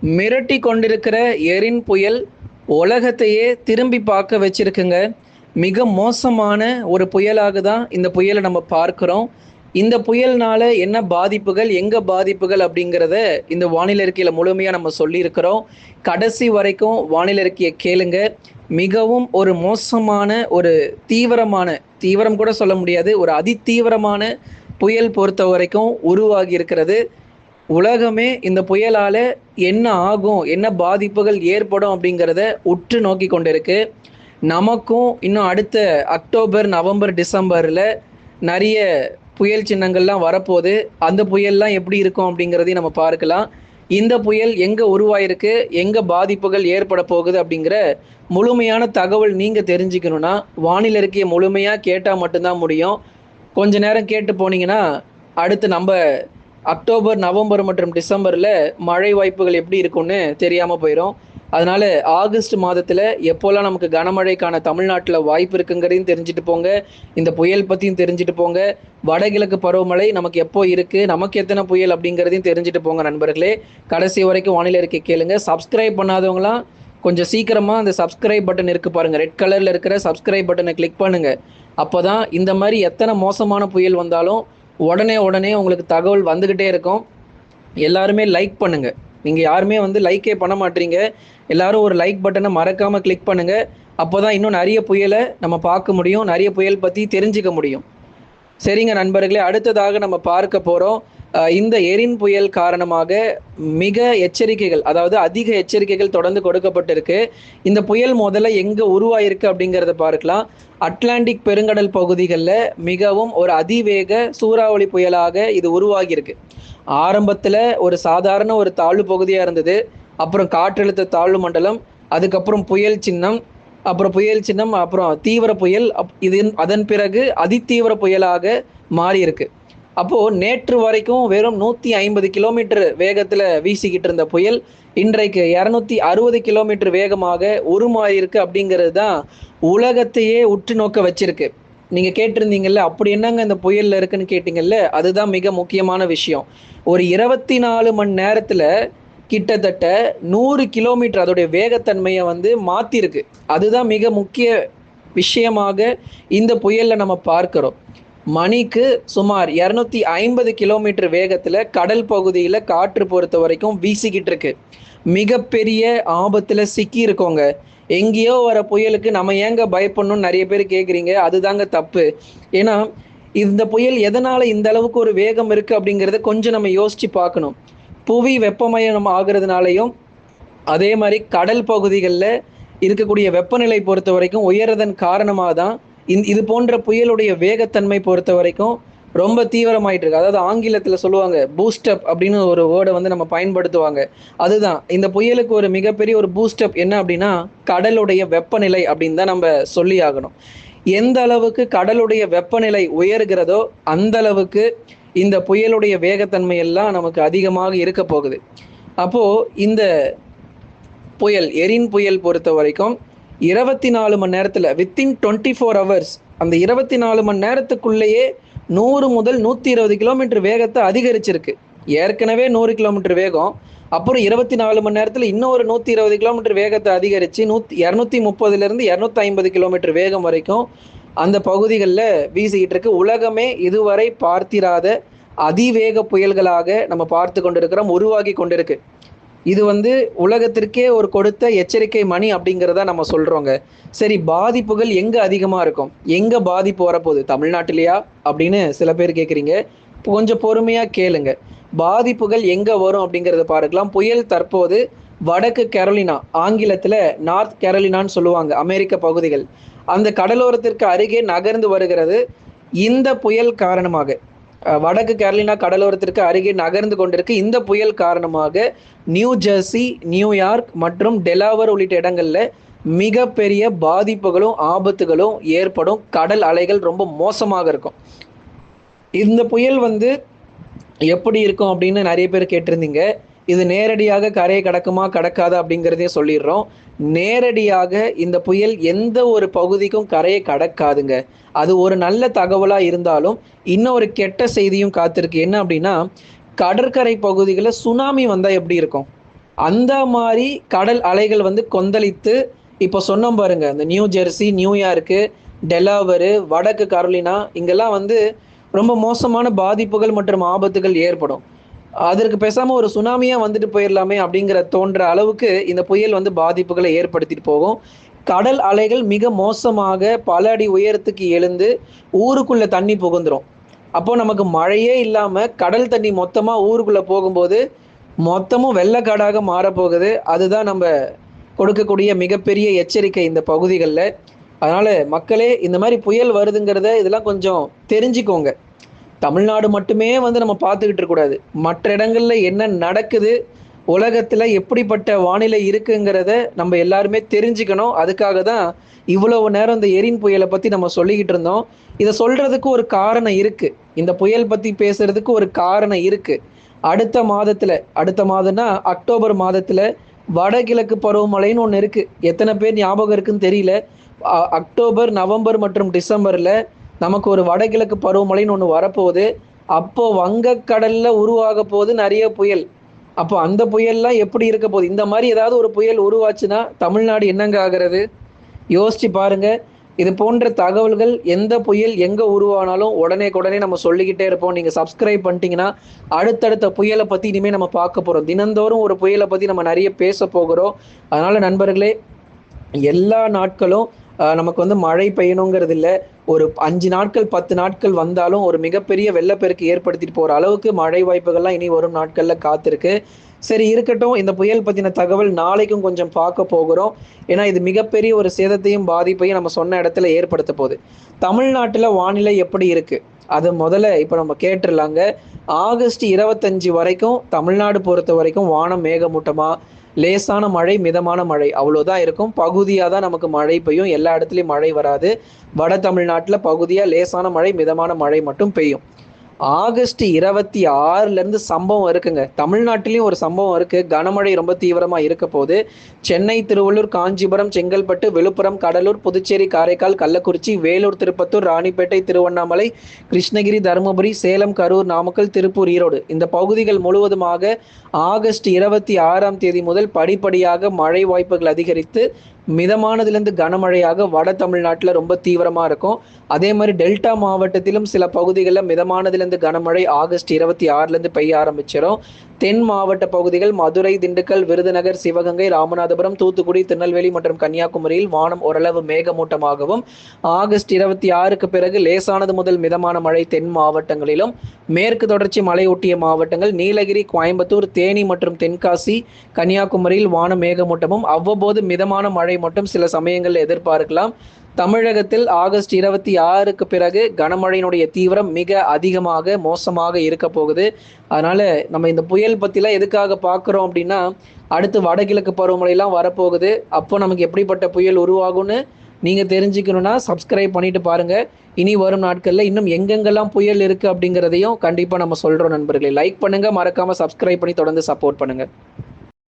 மிரட்டி கொண்டிருக்கிற எரின் புயல் உலகத்தையே திரும்பி பார்க்க வச்சிருக்குங்க. மிக மோசமான ஒரு புயலாக தான் இந்த புயலை நம்ம பார்க்கிறோம். இந்த புயல்னால என்ன பாதிப்புகள், எங்க பாதிப்புகள் அப்படிங்கிறத இந்த வானிலை அறிக்கையில முழுமையா நம்ம சொல்லியிருக்கிறோம். கடைசி வரைக்கும் வானிலை அறிக்கையை கேளுங்க. மிகவும் ஒரு மோசமான ஒரு தீவிரமான தீவிரம் கூட சொல்ல முடியாது, ஒரு அதிதீவிரமான புயல் பொறுத்த வரைக்கும் உருவாகி இருக்கிறது. உலகமே இந்த புயலால என்ன ஆகும், என்ன பாதிப்புகள் ஏற்படும் அப்படிங்கிறத உற்று நோக்கி கொண்டிருக்கு. நமக்கும் இன்னும் அடுத்த அக்டோபர், நவம்பர், டிசம்பர்ல நிறைய புயல் சின்னங்கள்லாம் வரப்போகுது. அந்த புயல்லாம் எப்படி இருக்கும் அப்படிங்கிறதையும் நம்ம பார்க்கலாம். இந்த புயல் எங்கே உருவாயிருக்கு, எங்கே பாதிப்புகள் ஏற்பட போகுது அப்படிங்கிற முழுமையான தகவல் நீங்கள் தெரிஞ்சுக்கணுன்னா வானிலை அறிக்கையை முழுமையாக கேட்டால் மட்டும்தான் முடியும். கொஞ்ச நேரம் கேட்டு போனீங்கன்னா அடுத்து நம்ம அக்டோபர், நவம்பர் மற்றும் டிசம்பரில் மழை வாய்ப்புகள் எப்படி இருக்கும்னு தெரியாமல் போயிடும். அதனால் ஆகஸ்ட் மாதத்தில் எப்போல்லாம் நமக்கு கனமழைக்கான தமிழ்நாட்டில் வாய்ப்பு இருக்குங்கிறதையும் தெரிஞ்சுட்டு போங்க. இந்த புயல் பற்றியும் தெரிஞ்சுட்டு போங்க. வடகிழக்கு பருவமழை நமக்கு எப்போ இருக்குது, நமக்கு எத்தனை புயல் அப்படிங்கிறதையும் தெரிஞ்சுட்டு போங்க நண்பர்களே. கடைசி வரைக்கும் வானிலை அறிக்கை கேளுங்க. சப்ஸ்கிரைப் பண்ணாதவங்களாம் கொஞ்சம் சீக்கிரமாக அந்த சப்ஸ்கிரைப் பட்டன் இருக்குது பாருங்கள், ரெட் கலரில் இருக்கிற சப்ஸ்கிரைப் பட்டனை கிளிக் பண்ணுங்கள். அப்போ தான் இந்த மாதிரி எத்தனை மோசமான புயல் வந்தாலும் உடனே உங்களுக்கு தகவல் வந்துக்கிட்டே இருக்கும். எல்லாருமே லைக் பண்ணுங்கள். நீங்கள் யாருமே லைக்கே பண்ண மாட்டீங்க. எல்லாரும் ஒரு லைக் பட்டனை மறக்காமல் கிளிக் பண்ணுங்கள். அப்போ தான் இன்னும் நிறைய புயலை நம்ம பார்க்க முடியும், நிறைய புயல் பற்றி தெரிஞ்சுக்க முடியும். சரிங்க நண்பர்களே, அடுத்ததாக நம்ம பார்க்க போகிறோம். இந்த எரின் புயல் காரணமாக மிக எச்சரிக்கைகள், அதாவது அதிக எச்சரிக்கைகள் தொடர்ந்து கொடுக்கப்பட்டிருக்கு. இந்த புயல் முதல்ல எங்கே உருவாயிருக்கு அப்படிங்கிறத பார்க்கலாம். அட்லாண்டிக் பெருங்கடல் பகுதிகளில் மிகவும் ஒரு அதிவேக சூறாவளி புயலாக இது உருவாகியிருக்கு. ஆரம்பத்தில் ஒரு சாதாரண ஒரு தாழ்வு பகுதியாக இருந்தது. அப்புறம் காற்றழுத்த தாழ்வு மண்டலம், அதுக்கப்புறம் புயல் சின்னம், அப்புறம் தீவிர புயல், இது அதன் பிறகு அதிதீவிர புயலாக மாறியிருக்கு. அப்போது நேற்று வரைக்கும் வெறும் 150 கிலோமீட்டர் வேகத்தில் வீசிக்கிட்டு இருந்த புயல் இன்றைக்கு 260 கிலோமீட்டர் வேகமாக உருமாறியிருக்கு. அப்படிங்கிறது தான் உலகத்தையே உற்று நோக்க வச்சிருக்கு. நீங்கள் கேட்டிருந்தீங்கல்ல, அப்படி என்னங்க இந்த புயலில் இருக்குன்னு கேட்டிங்கல்ல, அதுதான் மிக முக்கியமான விஷயம். ஒரு 24 மணி நேரத்தில் கிட்டத்தட்ட 100 கிலோமீட்டர் அதோடைய வேகத்தன்மையை மாற்றிருக்கு. அதுதான் மிக முக்கிய விஷயமாக இந்த புயலில் நம்ம பார்க்கிறோம். மணிக்கு சுமார் 250 கிலோமீட்டர் வேகத்தில் கடல் பகுதியில் காற்று பொறுத்த வரைக்கும் வீசிக்கிட்டு இருக்கு. மிகப்பெரிய ஆபத்தில் சிக்கி இருக்கோங்க. எங்கேயோ வர புயலுக்கு நம்ம ஏங்க பயப்படணும்னு நிறைய பேர் கேட்குறீங்க. அதுதாங்க தப்பு. ஏன்னா இந்த புயல் எதனால் இந்த அளவுக்கு ஒரு வேகம் இருக்குது அப்படிங்கிறத கொஞ்சம் நம்ம யோசித்து பார்க்கணும். புவி வெப்பமயம் ஆகிறதுனாலையும், அதே மாதிரி கடல் பகுதிகளில் இருக்கக்கூடிய வெப்பநிலை பொறுத்த வரைக்கும் உயர்றதன் காரணமாக தான் இது போன்ற புயலுடைய வேகத்தன்மை பொறுத்த வரைக்கும் ரொம்ப தீவிரமாயிட்டு இருக்கு. அதாவது ஆங்கிலத்தில் சொல்லுவாங்க பூஸ்டப் அப்படின்னு ஒரு வேர்டை நம்ம பயன்படுத்துவாங்க. அதுதான் இந்த புயலுக்கு ஒரு மிகப்பெரிய ஒரு பூஸ்டப் என்ன அப்படின்னா கடலுடைய வெப்பநிலை அப்படின்னு தான் நம்ம சொல்லி ஆகணும். எந்த அளவுக்கு கடலுடைய வெப்பநிலை உயர்கிறதோ அந்த அளவுக்கு இந்த புயலுடைய வேகத்தன்மை எல்லாம் நமக்கு அதிகமாக இருக்க போகுது. அப்போ இந்த புயல் எரின் புயல் பொறுத்த வரைக்கும் 24 மணி நேரத்தில் வித்தின் 24 ஹவர்ஸ், அந்த 24 மணி நேரத்துக்குள்ளேயே 100 முதல் 120 கிலோமீட்டர் வேகத்தை அதிகரிச்சிருக்கு. ஏற்கனவே 100 கிலோமீட்டர் வேகம், அப்புறம் 24 மணி நேரத்தில் இன்னொரு 120 கிலோமீட்டர் வேகத்தை அதிகரித்து 230 250 கிலோமீட்டர் வேகம் வரைக்கும் அந்த பகுதிகளில் வீசிக்கிட்டு இருக்கு. உலகமே இதுவரை பார்த்திராத அதிவேக புயல்களாக நம்ம பார்த்து கொண்டிருக்கிறோம், உருவாகி கொண்டிருக்கு. இது உலகத்திற்கே ஒரு கொடுத்த எச்சரிக்கை மணி அப்படிங்கிறத நம்ம சொல்கிறோங்க. சரி, பாதிப்புகள் எங்கே அதிகமாக இருக்கும், எங்கே பாதிப்பு வரப்போகுது, தமிழ்நாட்டிலையா அப்படின்னு சில பேர் கேட்குறீங்க. கொஞ்சம் பொறுமையாக கேளுங்க. பாதிப்புகள் எங்கே வரும் அப்படிங்கிறத பார்க்கலாம். புயல் தற்போது வடக்கு கேரோலினா, ஆங்கிலத்தில் நார்த் கேரோலினான்னு சொல்லுவாங்க, அமெரிக்க பகுதிகள், அந்த கடலோரத்திற்கு அருகே நகர்ந்து வருகிறது. இந்த புயல் காரணமாக வடக்கு கேரோலினா கடலோரத்திற்கு அருகே நகர்ந்து கொண்டிருக்கு. இந்த புயல் காரணமாக நியூ ஜெர்சி, நியூயார்க் மற்றும் டெலாவர் உள்ளிட்ட இடங்களில் மிகப்பெரிய பாதிப்புகளும் ஆபத்துகளும் ஏற்படும். கடல் அலைகள் ரொம்ப மோசமாக இருக்கும். இந்த புயல் எப்படி இருக்கும் அப்படின்னு நிறைய பேர் கேட்டிருந்தீங்க. இது நேரடியாக கரையை கடக்குமா கடக்காதா அப்படிங்கிறதையும் சொல்லிடுறோம். நேரடியாக இந்த புயல் எந்த ஒரு பகுதிக்கும் கரையை கடக்காதுங்க. அது ஒரு நல்ல தகவலாக இருந்தாலும் இன்னொரு கெட்ட செய்தியும் காத்திருக்கு. என்ன அப்படின்னா, கடற்கரை பகுதிகளில் சுனாமி வந்தால் எப்படி இருக்கும், அந்த மாதிரி கடல் அலைகள் வந்து கொந்தளித்து இப்போ சொன்னோம் பாருங்க, இந்த நியூ ஜெர்சி, நியூயார்க்கு, டெலாவரு, வடக்கு கரோலினா இங்கெல்லாம் வந்து ரொம்ப மோசமான பாதிப்புகள் மற்றும் ஆபத்துகள் ஏற்படும். அதற்கு பேசாம ஒரு சுனாமியா வந்துட்டு போயிரலாமே அப்படிங்கிற தோன்ற அளவுக்கு இந்த புயல் வந்து பாதிப்புகளை ஏற்படுத்திட்டு போகும். கடல் அலைகள் மிக மோசமாக பல அடி உயரத்துக்கு எழுந்து ஊருக்குள்ள தண்ணி புகுந்துரும். அப்போ நமக்கு மழையே இல்லாம கடல் தண்ணி மொத்தமா ஊருக்குள்ள போகும்போது மொத்தமும் வெள்ளக்காடாக மாறப்போகுது. அதுதான் நம்ம கொடுக்கக்கூடிய மிகப்பெரிய எச்சரிக்கை இந்த பகுதிகள்ல. அதனால மக்களே இந்த மாரி புயல் வருதுங்கிறத இதெல்லாம் கொஞ்சம் தெரிஞ்சுக்கோங்க. தமிழ்நாடு மட்டுமே வந்து நம்ம பார்த்துக்கிட்டு இருக்கக்கூடாது. மற்ற இடங்கள்ல என்ன நடக்குது, உலகத்துல எப்படிப்பட்ட வானிலை இருக்குங்கிறத நம்ம எல்லாருமே தெரிஞ்சுக்கணும். அதுக்காக தான் இவ்வளவு நேரம் இந்த எரின் புயலை பத்தி நம்ம சொல்லிக்கிட்டு இருந்தோம். இதை சொல்றதுக்கு ஒரு காரணம் இருக்கு. இந்த புயல் பத்தி பேசுறதுக்கு ஒரு காரணம் இருக்கு. அடுத்த மாதம்னா அக்டோபர் மாதத்துல வடகிழக்கு பருவமழைன்னு ஒன்று இருக்கு. எத்தனை பேர் ஞாபகம் இருக்குன்னு தெரியல. அக்டோபர், நவம்பர் மற்றும் டிசம்பர்ல நமக்கு ஒரு வடகிழக்கு பருவமழைன்னு ஒன்று வரப்போகுது. அப்போ வங்கக்கடல்ல உருவாக போகுது நிறைய புயல். அப்போ அந்த புயல்லாம் எப்படி இருக்க போகுது? இந்த மாதிரி ஏதாவது ஒரு புயல் உருவாச்சுன்னா தமிழ்நாடு என்னங்க ஆகிறது? யோசிச்சு பாருங்க. இது போன்ற தகவல்கள் எந்த புயல் எங்க உருவானாலும் உடனே நம்ம சொல்லிக்கிட்டே இருப்போம். நீங்க சப்ஸ்கிரைப் பண்ணிட்டீங்கன்னா அடுத்தடுத்த புயலை பத்தி இனிமே நம்ம பார்க்க போறோம். தினந்தோறும் ஒரு புயலை பத்தி நம்ம நிறைய பேச போகிறோம். அதனால நண்பர்களே, எல்லா நாட்களும் நமக்கு வந்து மழை பெய்யணுங்கிறது இல்லை. ஒரு 5 நாட்கள் 10 நாட்கள் வந்தாலும் ஒரு மிகப்பெரிய வெள்ளப்பெருக்கு ஏற்படுத்திட்டு போற அளவுக்கு மழை வாய்ப்புகள்லாம் இனி வரும் நாட்கள்ல காத்திருக்கு. சரி இருக்கட்டும், இந்த புயல் பத்தின தகவல் நாளைக்கும் கொஞ்சம் பார்க்க போகிறோம். ஏன்னா இது மிகப்பெரிய ஒரு சேதத்தையும் பாதிப்பையும் நம்ம சொன்ன இடத்துல ஏற்படுத்த போகுது. தமிழ்நாட்டுல வானிலை எப்படி இருக்கு அது முதல்ல இப்ப நம்ம கேட்டுடலாங்க. ஆகஸ்ட் 25 வரைக்கும் தமிழ்நாடு பொறுத்த வரைக்கும் வானம் மேகமூட்டமா, லேசான மழை, மிதமான மழை அவ்வளோதான் இருக்கும். பகுதியாக தான் நமக்கு மழை பெய்யும். எல்லா இடத்துலையும் மழை வராது. வட தமிழ்நாட்டில் பகுதியாக லேசான மழை, மிதமான மழை மட்டும் பெய்யும். ஆகஸ்ட் 26லேருந்து சம்பவம் இருக்குங்க. தமிழ்நாட்டிலையும் ஒரு சம்பவம் இருக்கு. கனமழை ரொம்ப தீவிரமா இருக்க போது. சென்னை, திருவள்ளூர், காஞ்சிபுரம், செங்கல்பட்டு, விழுப்புரம், கடலூர், புதுச்சேரி, காரைக்கால், கள்ளக்குறிச்சி, வேலூர், திருப்பத்தூர், ராணிப்பேட்டை, திருவண்ணாமலை, கிருஷ்ணகிரி, தருமபுரி, சேலம், கரூர், நாமக்கல், திருப்பூர், ஈரோடு இந்த பகுதிகள் முழுவதுமாக ஆகஸ்ட் 26ஆம் தேதி முதல் படிப்படியாக மழை வாய்ப்புகள் அதிகரித்து மிதமானதுலேருந்து கனமழையாக வட தமிழ்நாட்டில் ரொம்ப தீவிரமாக இருக்கும். அதே மாதிரி டெல்டா மாவட்டத்திலும் சில பகுதிகளில் மிதமானதுலேருந்து கனமழை ஆகஸ்ட் 26லேருந்து பெய்ய ஆரம்பிச்சிடும். தென் மாவட்ட பகுதிகள் மதுரை, திண்டுக்கல், விருதுநகர், சிவகங்கை, ராமநாதபுரம், தூத்துக்குடி, திருநெல்வேலி மற்றும் கன்னியாகுமரியில் வானம் ஓரளவு மேகமூட்டமாகவும், ஆகஸ்ட் 26க்கு பிறகு லேசானது முதல் மிதமான மழை தென் மாவட்டங்களிலும், மேற்கு தொடர்ச்சி மலையொட்டிய மாவட்டங்கள் நீலகிரி, கோயம்புத்தூர், தேனி மற்றும் தென்காசி, கன்னியாகுமரியில் வானம் மேகமூட்டமும் அவ்வப்போது மிதமான மழை மட்டும் சில சமயங்களில் எதிர்பார்க்கலாம். தமிழகத்தில் ஆகஸ்ட் 26க்கு பிறகு கனமழையினுடைய தீவிரம் மிக அதிகமாக மோசமாக இருக்க போகுது. அதனால நம்ம இந்த புயல் பத்திலாம் எதுக்காக பார்க்குறோம் அப்படின்னா, அடுத்து வடகிழக்கு பருவமழைலாம் வரப்போகுது. அப்போ நமக்கு எப்படிப்பட்ட புயல் உருவாகும்னு நீங்க தெரிஞ்சுக்கணும்னா சப்ஸ்கிரைப் பண்ணிட்டு பாருங்க. இனி வரும் நாட்கள்ல இன்னும் எங்கெங்கெல்லாம் புயல் இருக்கு அப்படிங்கிறதையும் கண்டிப்பா நம்ம சொல்றோம் நண்பர்களே. லைக் பண்ணுங்க, மறக்காம சப்ஸ்கிரைப் பண்ணி தொடர்ந்து சப்போர்ட் பண்ணுங்க.